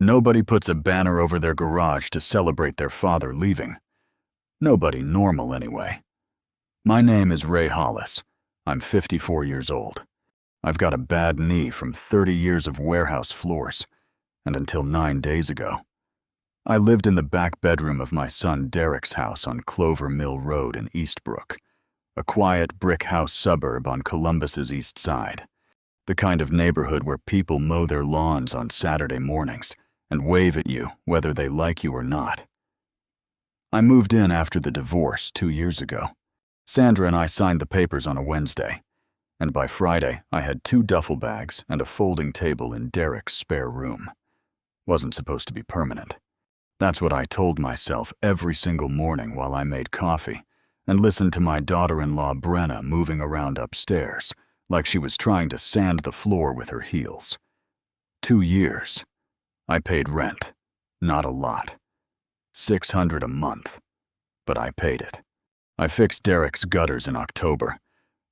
Nobody puts a banner over their garage to celebrate their father leaving. Nobody normal, anyway. My name is Ray Hollis. I'm 54 years old. I've got a bad knee from 30 years of warehouse floors, and until 9 days ago, I lived in the back bedroom of my son Derek's house on Clover Mill Road in Eastbrook, a quiet brick house suburb on Columbus's east side, the kind of neighborhood where people mow their lawns on Saturday mornings and wave at you whether they like you or not. I moved in after the divorce 2 years ago. Sandra and I signed the papers on a Wednesday, and by Friday I had 2 duffel bags and a folding table in Derek's spare room. Wasn't supposed to be permanent. That's what I told myself every single morning while I made coffee and listened to my daughter-in-law Brenna moving around upstairs like she was trying to sand the floor with her heels. 2 years. I paid rent. Not a lot. $600 a month. But I paid it. I fixed Derek's gutters in October,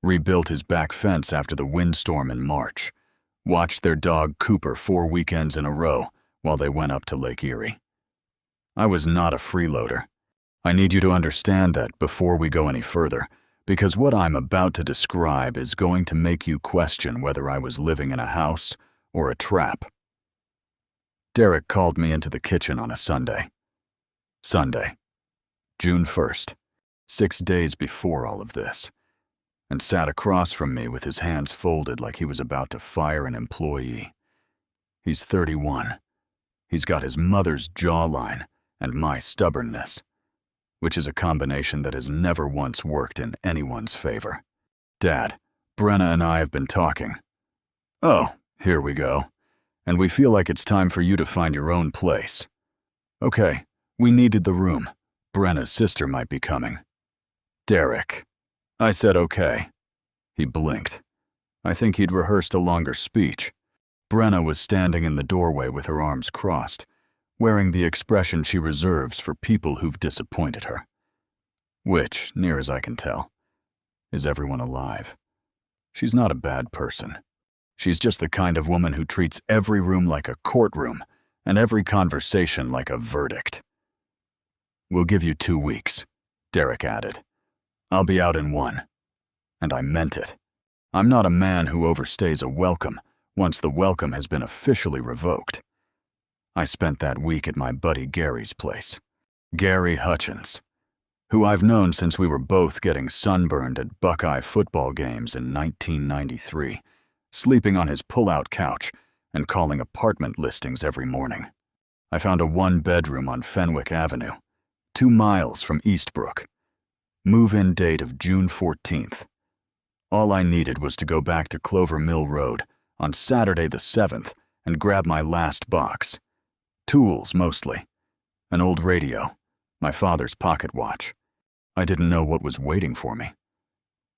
rebuilt his back fence after the windstorm in March, watched their dog Cooper 4 weekends in a row while they went up to Lake Erie. I was not a freeloader. I need you to understand that before we go any further, because what I'm about to describe is going to make you question whether I was living in a house or a trap. Derek called me into the kitchen on a Sunday. June 1st, 6 days before all of this, and sat across from me with his hands folded like he was about to fire an employee. He's 31. He's got his mother's jawline and my stubbornness, which is a combination that has never once worked in anyone's favor. Dad, Brenna and I have been talking. Oh, here we go. And we feel like it's time for you to find your own place. Okay, we needed the room. Brenna's sister might be coming. Derek. I said okay. He blinked. I think he'd rehearsed a longer speech. Brenna was standing in the doorway with her arms crossed, wearing the expression she reserves for people who've disappointed her. Which, near as I can tell, is everyone alive. She's not a bad person. She's just the kind of woman who treats every room like a courtroom and every conversation like a verdict. We'll give you 2 weeks, Derek added. I'll be out in 1. And I meant it. I'm not a man who overstays a welcome once the welcome has been officially revoked. I spent that week at my buddy Gary's place, Gary Hutchins, who I've known since we were both getting sunburned at Buckeye football games in 1993, sleeping on his pull-out couch and calling apartment listings every morning. I found a 1-bedroom on Fenwick Avenue, 2 miles from Eastbrook. Move-in date of June 14th. All I needed was to go back to Clover Mill Road on Saturday the 7th and grab my last box. Tools, mostly. An old radio. My father's pocket watch. I didn't know what was waiting for me.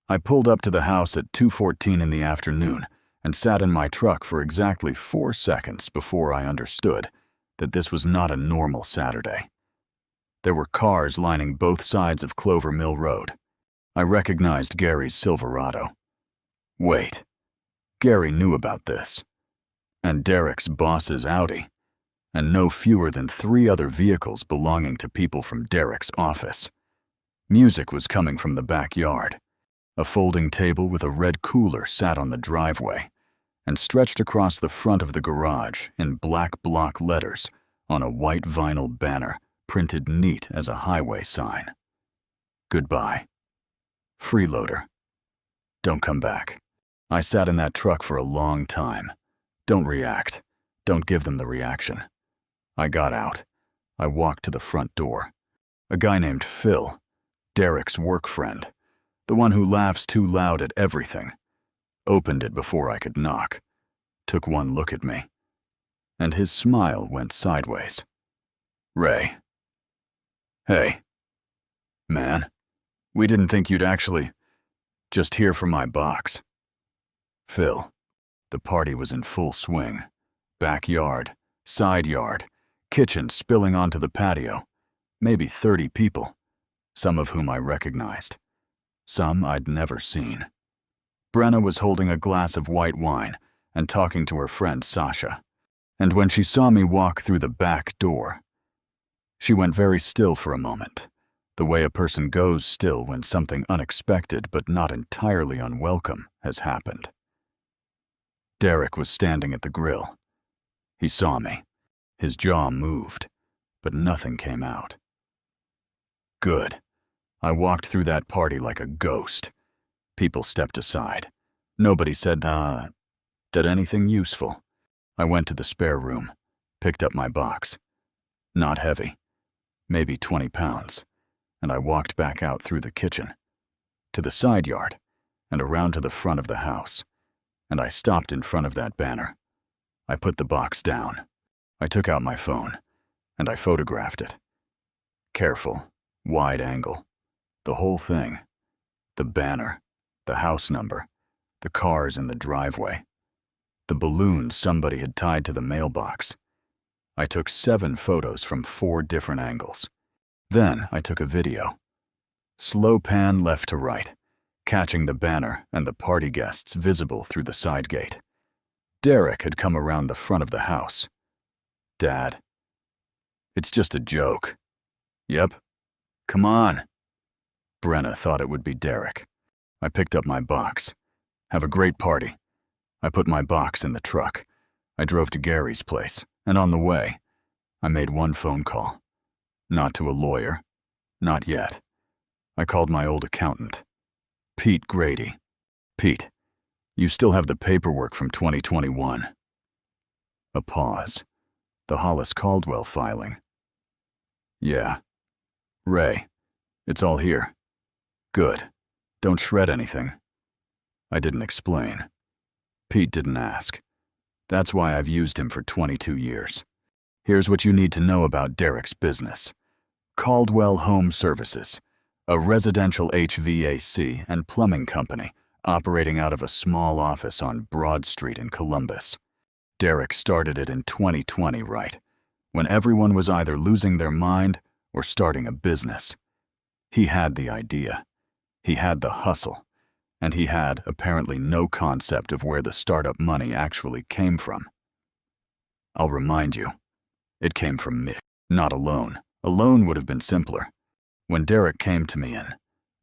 I pulled up to the house at 2:14 in the afternoon and sat in my truck for exactly 4 seconds before I understood that this was not a normal Saturday. There were cars lining both sides of Clover Mill Road. I recognized Gary's Silverado. Wait. Gary knew about this. And Derek's boss's Audi. And no fewer than 3 other vehicles belonging to people from Derek's office. Music was coming from the backyard. A folding table with a red cooler sat on the driveway, and stretched across the front of the garage in black block letters on a white vinyl banner printed neat as a highway sign. Goodbye. Freeloader. Don't come back. I sat in that truck for a long time. Don't react. Don't give them the reaction. I got out. I walked to the front door. A guy named Phil, Derek's work friend, the one who laughs too loud at everything, opened it before I could knock, took one look at me, and his smile went sideways. Ray. Hey. Man, we didn't think you'd actually just here for my box. Phil. The party was in full swing. Backyard, side yard, kitchen spilling onto the patio. Maybe 30 people, some of whom I recognized. Some I'd never seen. Brenna was holding a glass of white wine and talking to her friend Sasha. And when she saw me walk through the back door, she went very still for a moment, the way a person goes still when something unexpected but not entirely unwelcome has happened. Derek was standing at the grill. He saw me. His jaw moved, but nothing came out. Good. I walked through that party like a ghost. People stepped aside. Nobody said anything useful. I went to the spare room, picked up my box. Not heavy, maybe 20 pounds, and I walked back out through the kitchen, to the side yard, and around to the front of the house, and I stopped in front of that banner. I put the box down. I took out my phone, and I photographed it. Careful, wide angle. The whole thing. The banner, the house number, the cars in the driveway, the balloons somebody had tied to the mailbox. I took 7 photos from 4 different angles. Then I took a video. Slow pan left to right, catching the banner and the party guests visible through the side gate. Derek had come around the front of the house. Dad. It's just a joke. Yep. Come on. Brenna thought it would be Derek. I picked up my box. Have a great party. I put my box in the truck. I drove to Gary's place, and on the way, I made one phone call. Not to a lawyer. Not yet. I called my old accountant, Pete Grady. Pete, you still have the paperwork from 2021. A pause. The Hollis Caldwell filing. Yeah. Ray, it's all here. Good. Don't shred anything. I didn't explain. Pete didn't ask. That's why I've used him for 22 years. Here's what you need to know about Derek's business. Caldwell Home Services, a residential HVAC and plumbing company operating out of a small office on Broad Street in Columbus. Derek started it in 2020, right, when everyone was either losing their mind or starting a business. He had the idea. He had the hustle. And he had apparently no concept of where the startup money actually came from. I'll remind you, it came from me, not a loan. A loan would have been simpler. When Derek came to me in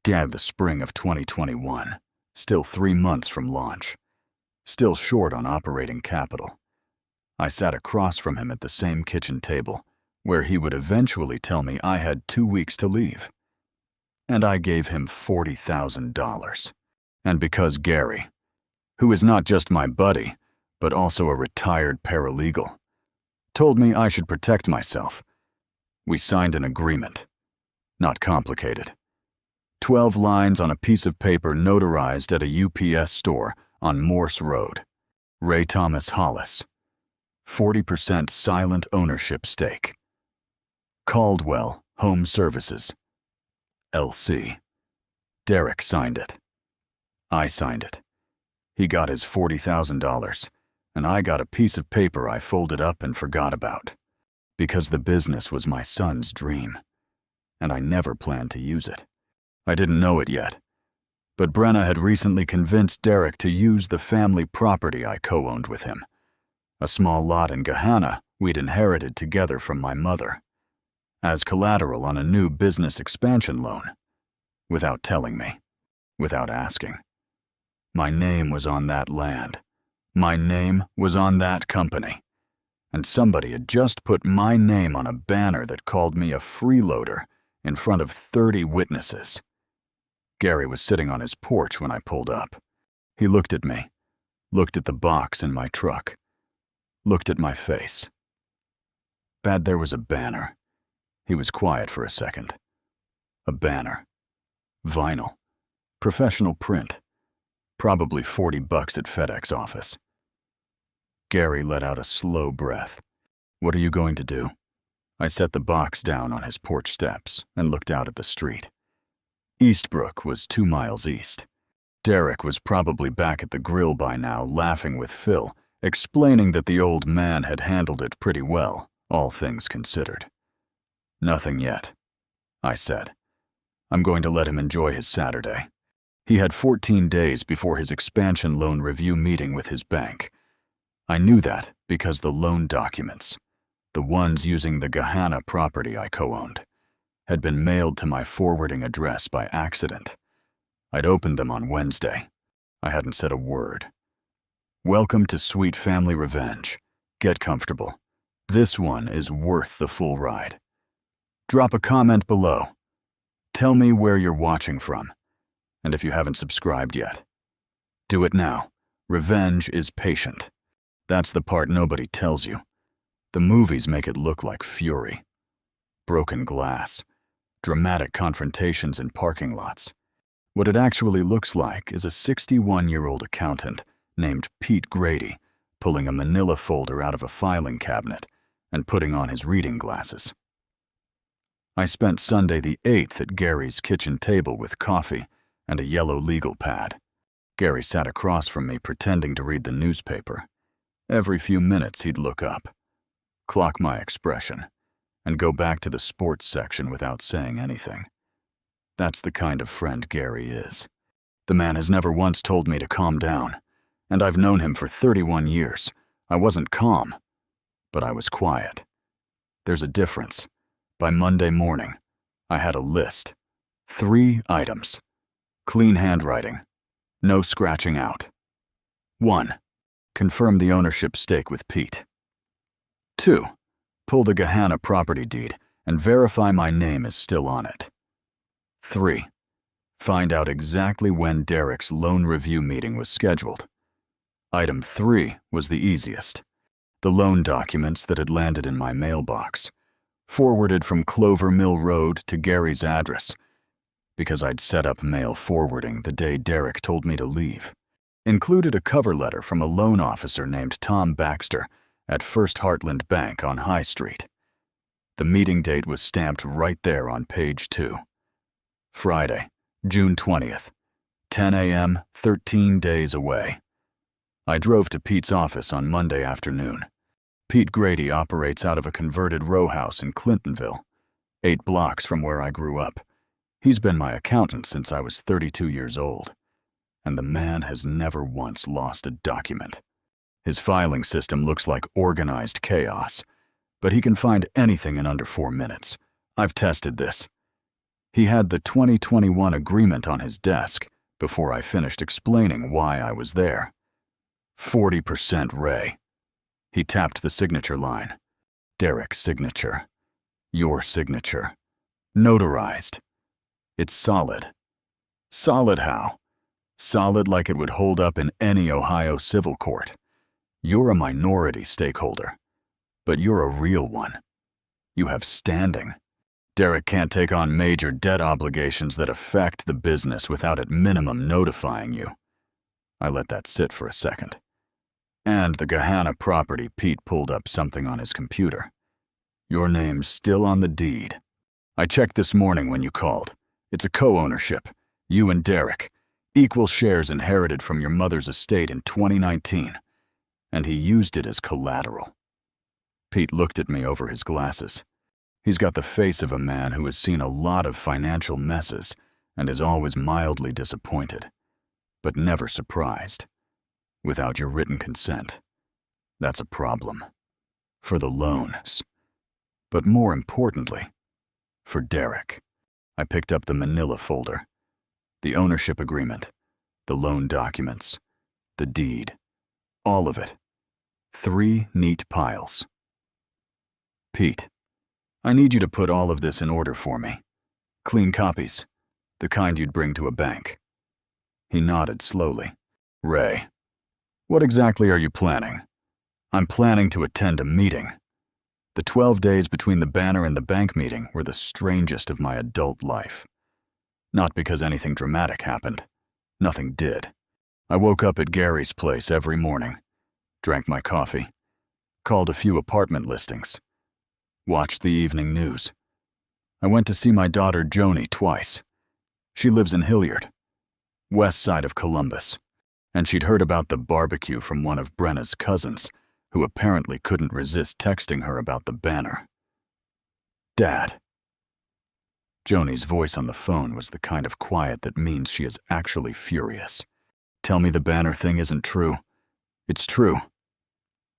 the spring of 2021, still 3 months from launch, still short on operating capital, I sat across from him at the same kitchen table, where he would eventually tell me I had 2 weeks to leave. And I gave him $40,000. And because Gary, who is not just my buddy, but also a retired paralegal, told me I should protect myself, we signed an agreement. Not complicated. 12 lines on a piece of paper notarized at a UPS store on Morse Road. Ray Thomas Hollis. 40% silent ownership stake. Caldwell Home Services. LC. Derek signed it. I signed it. He got his $40,000, and I got a piece of paper I folded up and forgot about, because the business was my son's dream, and I never planned to use it. I didn't know it yet, but Brenna had recently convinced Derek to use the family property I co-owned with him, a small lot in Gahanna we'd inherited together from my mother, as collateral on a new business expansion loan, without telling me, without asking. My name was on that land. My name was on that company. And somebody had just put my name on a banner that called me a freeloader in front of 30 witnesses. Gary was sitting on his porch when I pulled up. He looked at me, looked at the box in my truck, looked at my face. Bad there was a banner. He was quiet for a second. A banner. Vinyl. Professional print. Probably $40 at FedEx office. Gary let out a slow breath. What are you going to do? I set the box down on his porch steps and looked out at the street. Eastbrook was 2 miles east. Derek was probably back at the grill by now, laughing with Phil, explaining that the old man had handled it pretty well, all things considered. Nothing yet, I said. I'm going to let him enjoy his Saturday. He had 14 days before his expansion loan review meeting with his bank. I knew that because the loan documents, the ones using the Gahanna property I co-owned, had been mailed to my forwarding address by accident. I'd opened them on Wednesday. I hadn't said a word. Welcome to Sweet Family Revenge. Get comfortable. This one is worth the full ride. Drop a comment below. Tell me where you're watching from, and if you haven't subscribed yet. Do it now. Revenge is patient. That's the part nobody tells you. The movies make it look like fury. Broken glass. Dramatic confrontations in parking lots. What it actually looks like is a 61-year-old accountant named Pete Grady pulling a manila folder out of a filing cabinet and putting on his reading glasses. I spent Sunday the 8th at Gary's kitchen table with coffee and a yellow legal pad. Gary sat across from me pretending to read the newspaper. Every few minutes he'd look up, clock my expression, and go back to the sports section without saying anything. That's the kind of friend Gary is. The man has never once told me to calm down, and I've known him for 31 years. I wasn't calm, but I was quiet. There's a difference. By Monday morning, I had a list. 3 items. Clean handwriting. No scratching out. 1. Confirm the ownership stake with Pete. 2. Pull the Gahanna property deed and verify my name is still on it. 3. Find out exactly when Derek's loan review meeting was scheduled. Item 3 was the easiest. The loan documents that had landed in my mailbox, forwarded from Clover Mill Road to Gary's address, because I'd set up mail forwarding the day Derek told me to leave. Included a cover letter from a loan officer named Tom Baxter at First Heartland Bank on High Street. The meeting date was stamped right there on page 2. Friday, June 20th, 10 a.m., 13 days away. I drove to Pete's office on Monday afternoon. Pete Grady operates out of a converted row house in Clintonville, 8 blocks from where I grew up. He's been my accountant since I was 32 years old, and the man has never once lost a document. His filing system looks like organized chaos, but he can find anything in under 4 minutes. I've tested this. He had the 2021 agreement on his desk before I finished explaining why I was there. 40% Ray. He tapped the signature line. Derek's signature. Your signature. Notarized. It's solid. Solid how? Solid like it would hold up in any Ohio civil court. You're a minority stakeholder, but you're a real one. You have standing. Derek can't take on major debt obligations that affect the business without at minimum notifying you. I let that sit for a second. And the Gahanna property, Pete pulled up something on his computer. Your name's still on the deed. I checked this morning when you called. It's a co-ownership. You and Derek. Equal shares inherited from your mother's estate in 2019. And he used it as collateral. Pete looked at me over his glasses. He's got the face of a man who has seen a lot of financial messes and is always mildly disappointed, but never surprised. Without your written consent, that's a problem. For the loans. But more importantly, for Derek. I picked up the manila folder, the ownership agreement, the loan documents, the deed, all of it. 3 neat piles. Pete, I need you to put all of this in order for me. Clean copies, the kind you'd bring to a bank. He nodded slowly. Ray, what exactly are you planning? I'm planning to attend a meeting. The 12 days between the banner and the bank meeting were the strangest of my adult life. Not because anything dramatic happened. Nothing did. I woke up at Gary's place every morning, drank my coffee, called a few apartment listings, watched the evening news. I went to see my daughter Joni twice. She lives in Hilliard, west side of Columbus, and she'd heard about the barbecue from one of Brenna's cousins, who apparently couldn't resist texting her about the banner. Dad. Joni's voice on the phone was the kind of quiet that means she is actually furious. Tell me the banner thing isn't true. It's true.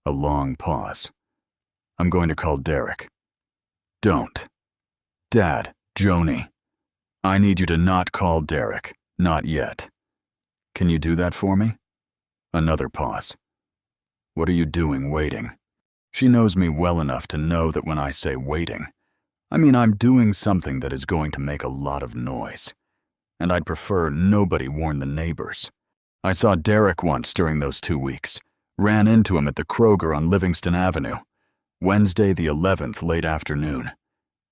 A long pause. I'm going to call Derek. Don't. Dad, Joni. I need you to not call Derek. Not yet. Can you do that for me? Another pause. What are you doing waiting? She knows me well enough to know that when I say waiting, I mean I'm doing something that is going to make a lot of noise. And I'd prefer nobody warn the neighbors. I saw Derek once during those 2 weeks. Ran into him at the Kroger on Livingston Avenue. Wednesday the 11th, late afternoon.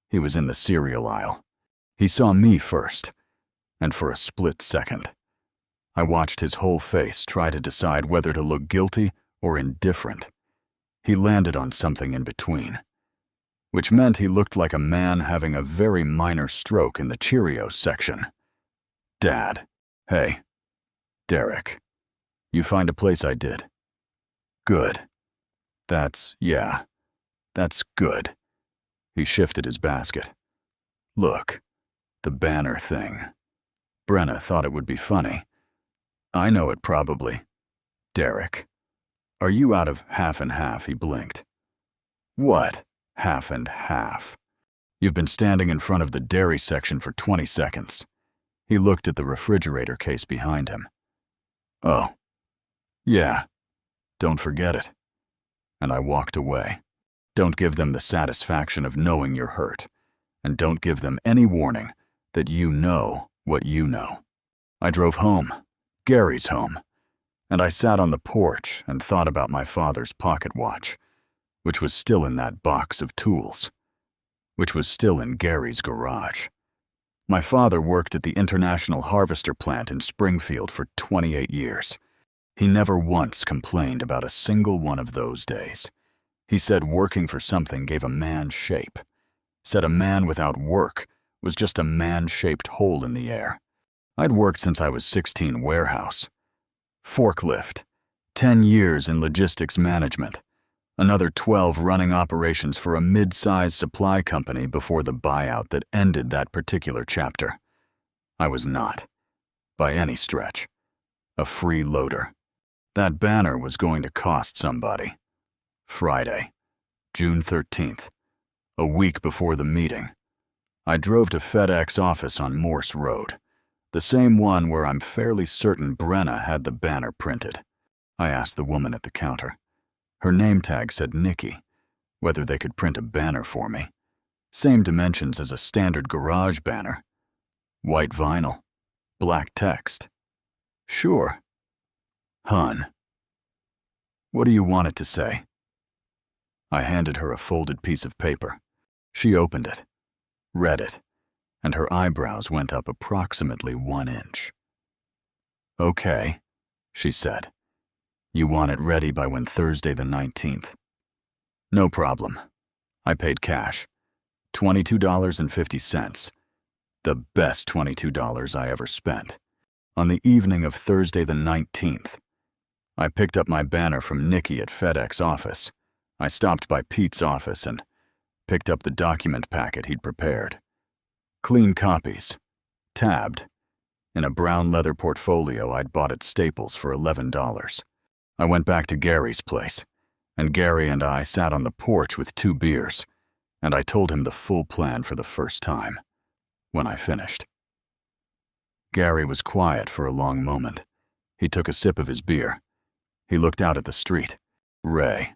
He was in the cereal aisle. He saw me first, and for a split second, I watched his whole face try to decide whether to look guilty or indifferent. He landed on something in between, which meant he looked like a man having a very minor stroke in the Cheerios section. Dad. Hey. Derek. You find a place I did. Good. That's good. He shifted his basket. Look, the banner thing. Brenna thought it would be funny. I know it probably. Derek. Are you out of half and half? He blinked. What? Half and half? You've been standing in front of the dairy section for 20 seconds. He looked at the refrigerator case behind him. Oh. Yeah. Don't forget it. And I walked away. Don't give them the satisfaction of knowing you're hurt. And don't give them any warning that you know what you know. I drove home, Gary's home, and I sat on the porch and thought about my father's pocket watch, which was still in that box of tools, which was still in Gary's garage. My father worked at the International Harvester plant in Springfield for 28 years. He never once complained about a single one of those days. He said working for something gave a man shape. Said a man without work was just a man-shaped hole in the air. I'd worked since I was 16 warehouse. Forklift. 10 years in logistics management. Another 12 running operations for a mid-sized supply company before the buyout that ended that particular chapter. I was not, by any stretch, a freeloader. That banner was going to cost somebody. Friday, June 13th, a week before the meeting. I drove to FedEx office on Morse Road, the same one where I'm fairly certain Brenna had the banner printed. I asked the woman at the counter. Her name tag said Nikki, whether they could print a banner for me. Same dimensions as a standard garage banner. White vinyl, black text. Sure. Hun. What do you want it to say? I handed her a folded piece of paper. She opened it, read it, and her eyebrows went up approximately 1 inch. Okay, she said. You want it ready by when Thursday the 19th? No problem. I paid cash. $22.50. The best $22 I ever spent. On the evening of Thursday the 19th. I picked up my banner from Nikki at FedEx office. I stopped by Pete's office and picked up the document packet he'd prepared. Clean copies. Tabbed. In a brown leather portfolio I'd bought at Staples for $11. I went back to Gary's place, and Gary and I sat on the porch with 2 beers, and I told him the full plan for the first time, when I finished. Gary was quiet for a long moment. He took a sip of his beer. He looked out at the street. Ray,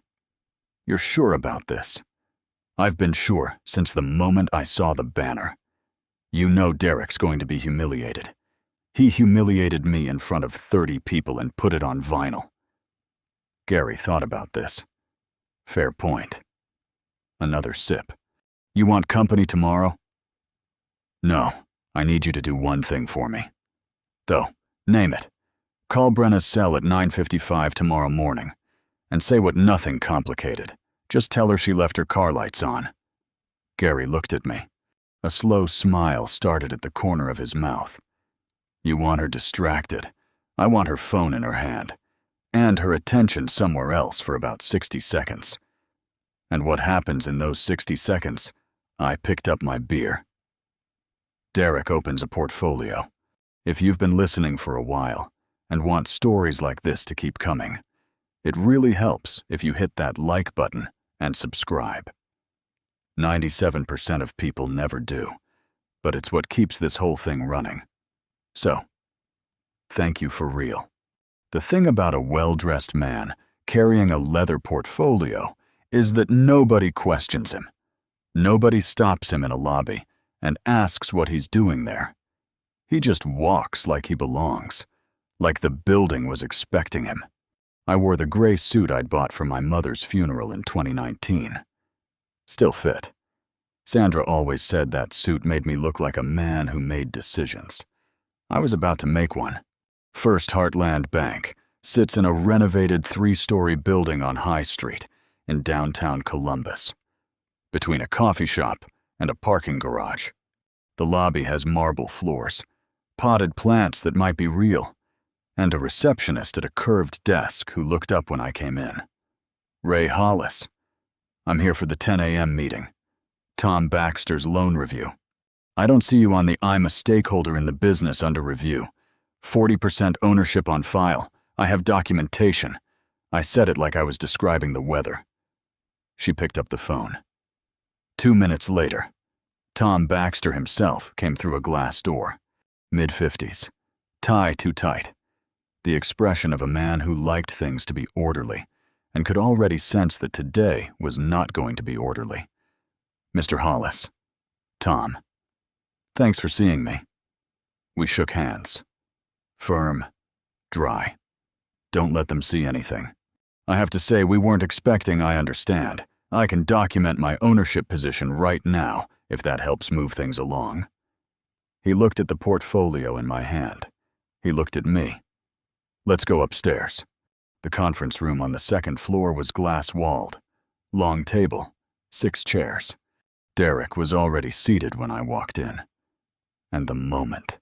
you're sure about this? I've been sure since the moment I saw the banner. You know Derek's going to be humiliated. He humiliated me in front of 30 people and put it on vinyl. Gary thought about this. Fair point. Another sip. You want company tomorrow? No, I need you to do one thing for me. Though, name it. Call Brenna's cell at 9:55 tomorrow morning, and say what nothing complicated. Just tell her she left her car lights on. Gary looked at me. A slow smile started at the corner of his mouth. You want her distracted. I want her phone in her hand, and her attention somewhere else for about 60 seconds. And what happens in those 60 seconds? I picked up my beer. Derek opens a portfolio. If you've been listening for a while and want stories like this to keep coming, It really helps if you hit that like button and subscribe. 97% of people never do, but it's what keeps this whole thing running. So, thank you for real. The thing about a well-dressed man carrying a leather portfolio is that nobody questions him. Nobody stops him in a lobby and asks what he's doing there. He just walks like he belongs, like the building was expecting him. I wore the gray suit I'd bought for my mother's funeral in 2019. Still fit. Sandra always said that suit made me look like a man who made decisions. I was about to make one. First Heartland Bank sits in a renovated 3-story building on High Street in downtown Columbus, between a coffee shop and a parking garage. The lobby has marble floors, potted plants that might be real, and a receptionist at a curved desk who looked up when I came in. Ray Hollis. I'm here for the 10 a.m. meeting. Tom Baxter's loan review. I don't see you on the I'm a stakeholder in the business under review. 40% ownership on file. I have documentation. I said it like I was describing the weather. She picked up the phone. 2 minutes later, Tom Baxter himself came through a glass door. Mid-50s. Tie too tight. The expression of a man who liked things to be orderly and could already sense that today was not going to be orderly. Mr. Hollis. Tom. Thanks for seeing me. We shook hands. Firm. Dry. Don't let them see anything. I have to say we weren't expecting I understand. I can document my ownership position right now if that helps move things along. He looked at the portfolio in my hand. He looked at me. Let's go upstairs. The conference room on the second floor was glass-walled. Long table, 6 chairs. Derek was already seated when I walked in. And the moment,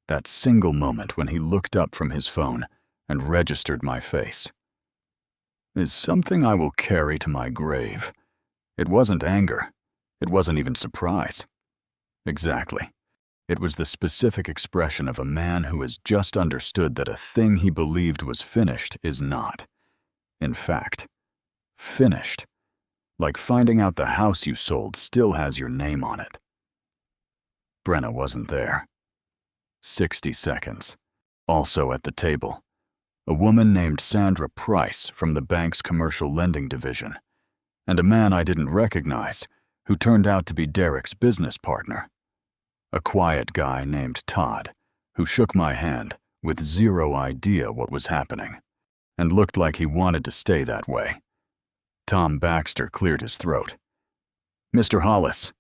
that single moment when he looked up from his phone and registered my face, is something I will carry to my grave. It wasn't anger. It wasn't even surprise. Exactly. It was the specific expression of a man who has just understood that a thing he believed was finished is not. In fact, finished. Like finding out the house you sold still has your name on it. Brenna wasn't there. 60 seconds. Also at the table, a woman named Sandra Price from the bank's commercial lending division, and a man I didn't recognize who turned out to be Derek's business partner. A quiet guy named Todd, who shook my hand with zero idea what was happening, and looked like he wanted to stay that way. Tom Baxter cleared his throat. Mr. Hollis.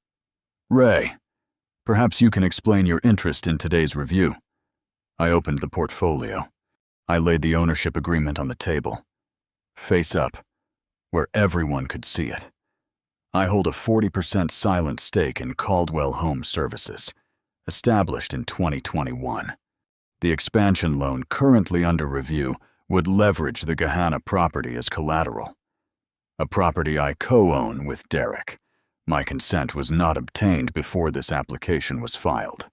Ray. Perhaps you can explain your interest in today's review. I opened the portfolio. I laid the ownership agreement on the table. Face up, where everyone could see it. I hold a 40% silent stake in Caldwell Home Services, established in 2021. The expansion loan currently under review would leverage the Gahanna property as collateral. A property I co-own with Derek. My consent was not obtained before this application was filed.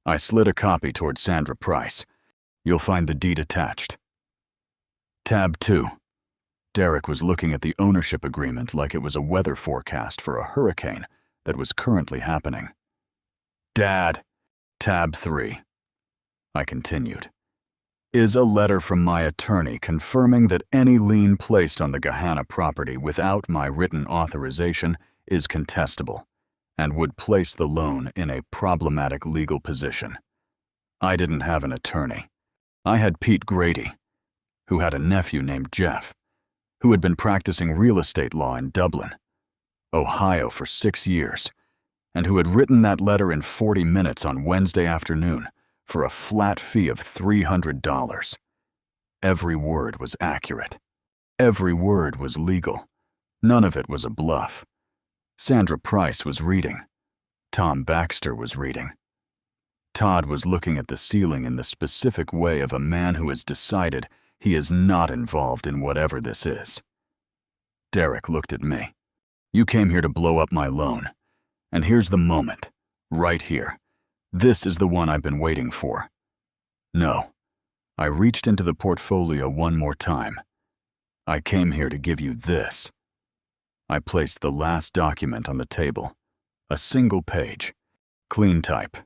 I slid a copy toward Sandra Price. You'll find the deed attached. Tab 2. Derek was looking at the ownership agreement like it was a weather forecast for a hurricane that was currently happening. Dad. Tab 3. I continued. Is a letter from my attorney confirming that any lien placed on the Gahanna property without my written authorization is contestable and would place the loan in a problematic legal position. I didn't have an attorney. I had Pete Grady, who had a nephew named Jeff, who had been practicing real estate law in Dublin, Ohio for 6 years, and who had written that letter in 40 minutes on Wednesday afternoon for a flat fee of $300. Every word was accurate. Every word was legal. None of it was a bluff. Sandra Price was reading. Tom Baxter was reading. Todd was looking at the ceiling in the specific way of a man who has decided he is not involved in whatever this is. Derek looked at me. You came here to blow up my loan. And here's the moment, right here. This is the one I've been waiting for. No. I reached into the portfolio one more time, I came here to give you this. I placed the last document on the table. A single page. Clean type.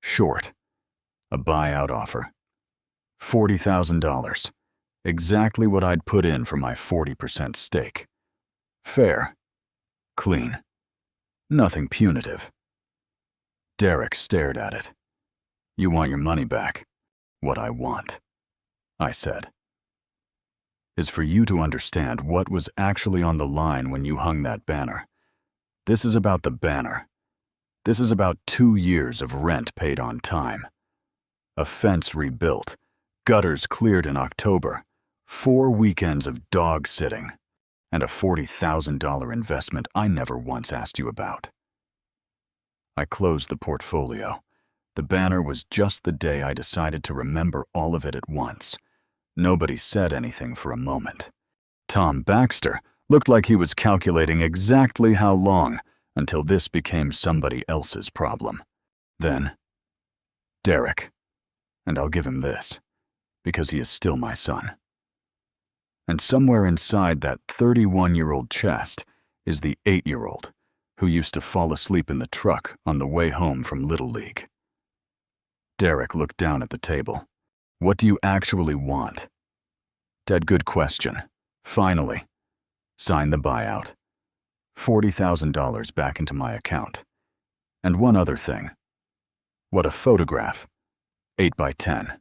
Short. A buyout offer. $40,000. Exactly what I'd put in for my 40% stake. Fair. Clean. Nothing punitive. Derek stared at it. You want your money back. What I want, I said, is for you to understand what was actually on the line when you hung that banner. This is about the banner. This is about 2 years of rent paid on time. A fence rebuilt, gutters cleared in October, 4 weekends of dog sitting, and a $40,000 investment I never once asked you about. I closed the portfolio. The banner was just the day I decided to remember all of it at once. Nobody said anything for a moment. Tom Baxter looked like he was calculating exactly how long until this became somebody else's problem. Then, Derek. And I'll give him this, because he is still my son. And somewhere inside that 31-year-old chest is the 8-year-old who used to fall asleep in the truck on the way home from Little League. Derek looked down at the table. What do you actually want? Dead good question. Finally. Sign the buyout. $40,000 back into my account. And one other thing. What a photograph. 8 by 10.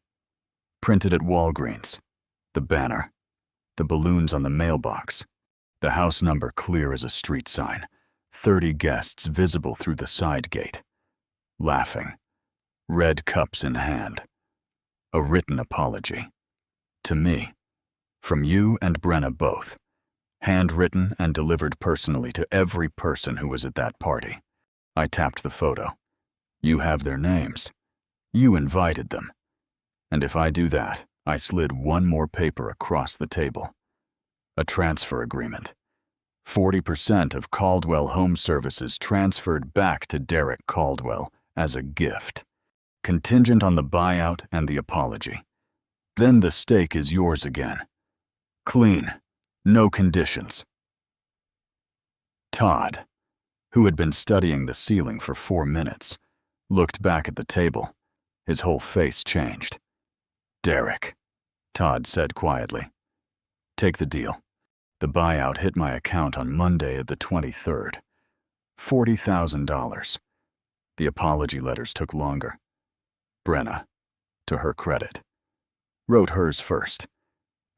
Printed at Walgreens. The banner. The balloons on the mailbox. The house number clear as a street sign. 30 guests visible through the side gate. Laughing. Red cups in hand. A written apology. To me. From you and Brenna both. Handwritten and delivered personally to every person who was at that party. I tapped the photo. You have their names. You invited them. And if I do that, I slid one more paper across the table. A transfer agreement. 40% of Caldwell Home Services transferred back to Derek Caldwell as a gift. Contingent on the buyout and the apology. Then the stake is yours again. Clean. No conditions. Todd, who had been studying the ceiling for 4 minutes, looked back at the table. His whole face changed. Derek, Todd said quietly. Take the deal. The buyout hit my account on Monday the 23rd. $40,000. The apology letters took longer. Brenna, to her credit, wrote hers first,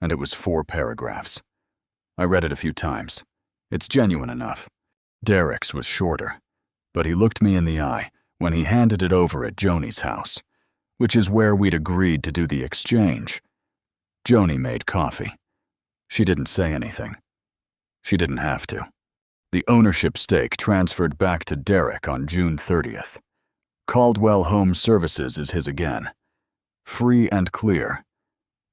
and it was 4 paragraphs. I read it a few times. It's genuine enough. Derek's was shorter, but he looked me in the eye when he handed it over at Joni's house, which is where we'd agreed to do the exchange. Joni made coffee. She didn't say anything. She didn't have to. The ownership stake transferred back to Derek on June 30th. Caldwell Home Services is his again. Free and clear.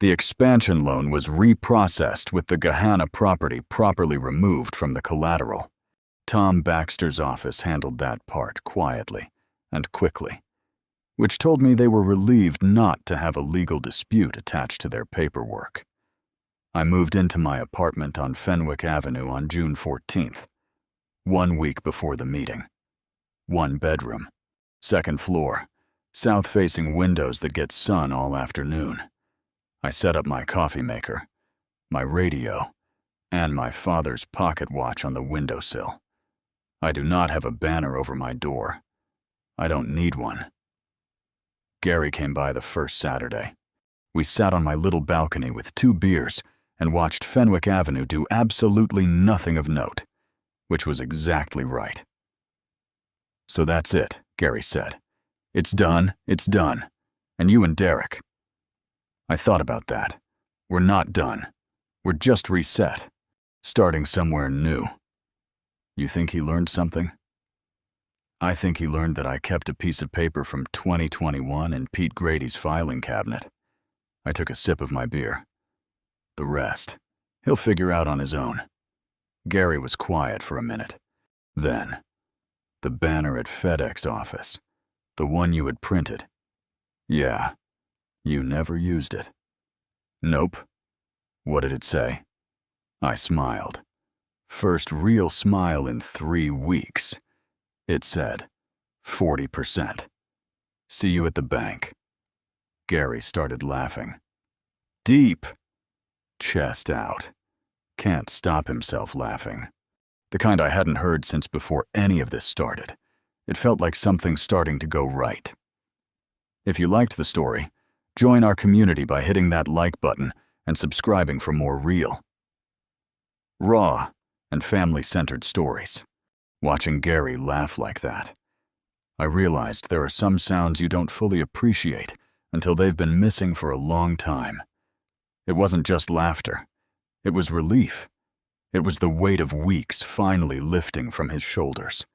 The expansion loan was reprocessed with the Gahanna property properly removed from the collateral. Tom Baxter's office handled that part quietly and quickly, which told me they were relieved not to have a legal dispute attached to their paperwork. I moved into my apartment on Fenwick Avenue on June 14th, 1 week before the meeting. 1 bedroom, 2nd floor, south-facing windows that get sun all afternoon. I set up my coffee maker, my radio, and my father's pocket watch on the windowsill. I do not have a banner over my door. I don't need one. Gary came by the first Saturday. We sat on my little balcony with 2 beers and watched Fenwick Avenue do absolutely nothing of note, which was exactly right. So that's it, Gary said. It's done, and you and Derek. I thought about that. We're not done. We're just reset, starting somewhere new. You think he learned something? I think he learned that I kept a piece of paper from 2021 in Pete Grady's filing cabinet. I took a sip of my beer. The rest, he'll figure out on his own. Gary was quiet for a minute. Then, the banner at FedEx office, the one you had printed. Yeah, you never used it. Nope. What did it say? I smiled. First real smile in 3 weeks. It said, 40%. See you at the bank. Gary started laughing. Deep. Chest out. Can't stop himself laughing. The kind I hadn't heard since before any of this started. It felt like something starting to go right. If you liked the story, join our community by hitting that like button and subscribing for more real, raw, and family-centered stories. Watching Gary laugh like that, I realized there are some sounds you don't fully appreciate until they've been missing for a long time. It wasn't just laughter. It was relief. It was the weight of weeks finally lifting from his shoulders.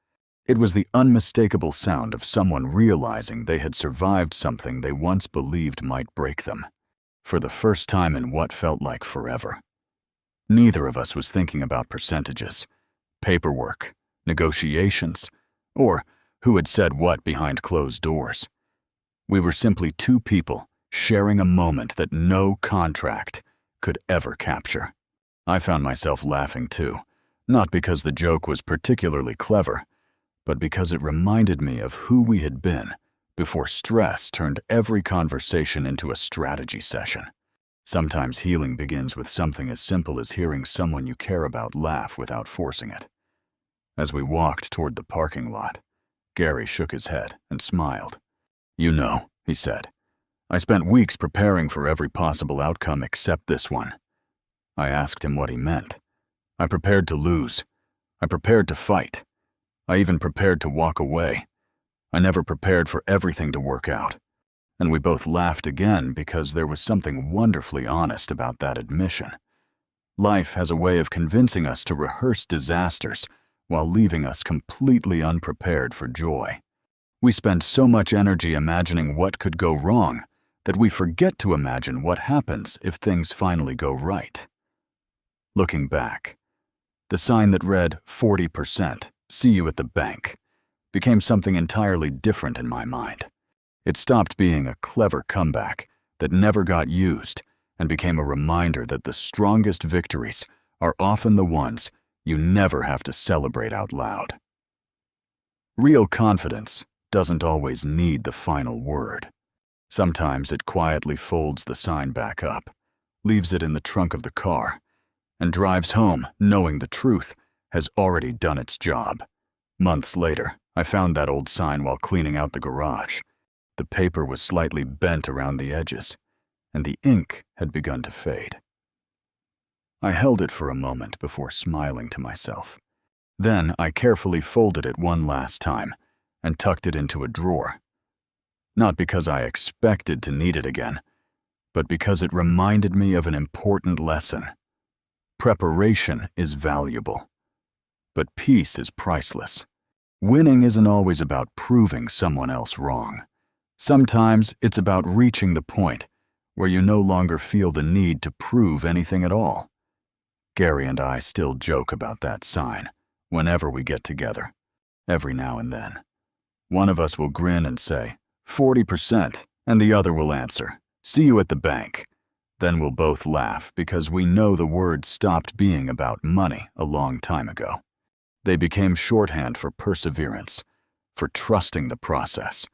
It was the unmistakable sound of someone realizing they had survived something they once believed might break them, for the first time in what felt like forever. Neither of us was thinking about percentages, paperwork, negotiations, or who had said what behind closed doors. We were simply two people sharing a moment that no contract could ever capture. I found myself laughing too, not because the joke was particularly clever, but because it reminded me of who we had been before stress turned every conversation into a strategy session. Sometimes healing begins with something as simple as hearing someone you care about laugh without forcing it. As we walked toward the parking lot, Gary shook his head and smiled. You know, he said, I spent weeks preparing for every possible outcome except this one. I asked him what he meant. I prepared to lose. I prepared to fight. I even prepared to walk away. I never prepared for everything to work out. And we both laughed again because there was something wonderfully honest about that admission. Life has a way of convincing us to rehearse disasters while leaving us completely unprepared for joy. We spend so much energy imagining what could go wrong that we forget to imagine what happens if things finally go right. Looking back, the sign that read 40%, see you at the bank, became something entirely different in my mind. It stopped being a clever comeback that never got used and became a reminder that the strongest victories are often the ones you never have to celebrate out loud. Real confidence doesn't always need the final word. Sometimes it quietly folds the sign back up, leaves it in the trunk of the car, and drives home knowing the truth has already done its job. Months later, I found that old sign while cleaning out the garage. The paper was slightly bent around the edges, and the ink had begun to fade. I held it for a moment before smiling to myself. Then I carefully folded it one last time and tucked it into a drawer. Not because I expected to need it again, but because it reminded me of an important lesson. Preparation is valuable, but peace is priceless. Winning isn't always about proving someone else wrong. Sometimes it's about reaching the point where you no longer feel the need to prove anything at all. Gary and I still joke about that sign whenever we get together, every now and then. One of us will grin and say, 40%, and the other will answer, see you at the bank. Then we'll both laugh because we know the words stopped being about money a long time ago. They became shorthand for perseverance, for trusting the process,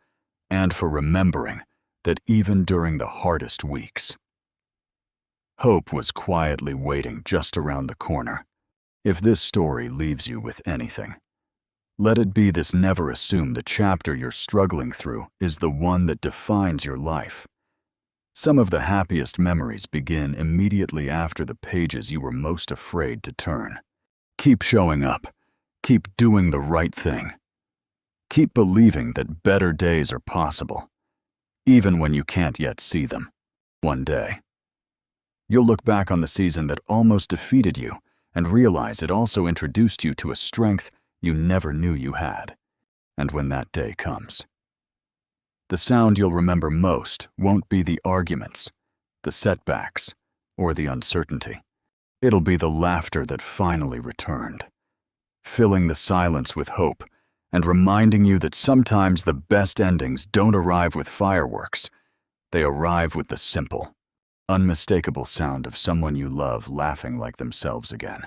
and for remembering that even during the hardest weeks, hope was quietly waiting just around the corner. If this story leaves you with anything, let it be this: never assume the chapter you're struggling through is the one that defines your life. Some of the happiest memories begin immediately after the pages you were most afraid to turn. Keep showing up. Keep doing the right thing. Keep believing that better days are possible, even when you can't yet see them. One day, you'll look back on the season that almost defeated you and realize it also introduced you to a strength you never knew you had. And when that day comes, the sound you'll remember most won't be the arguments, the setbacks, or the uncertainty. It'll be the laughter that finally returned, filling the silence with hope and reminding you that sometimes the best endings don't arrive with fireworks. They arrive with the simple, unmistakable sound of someone you love laughing like themselves again.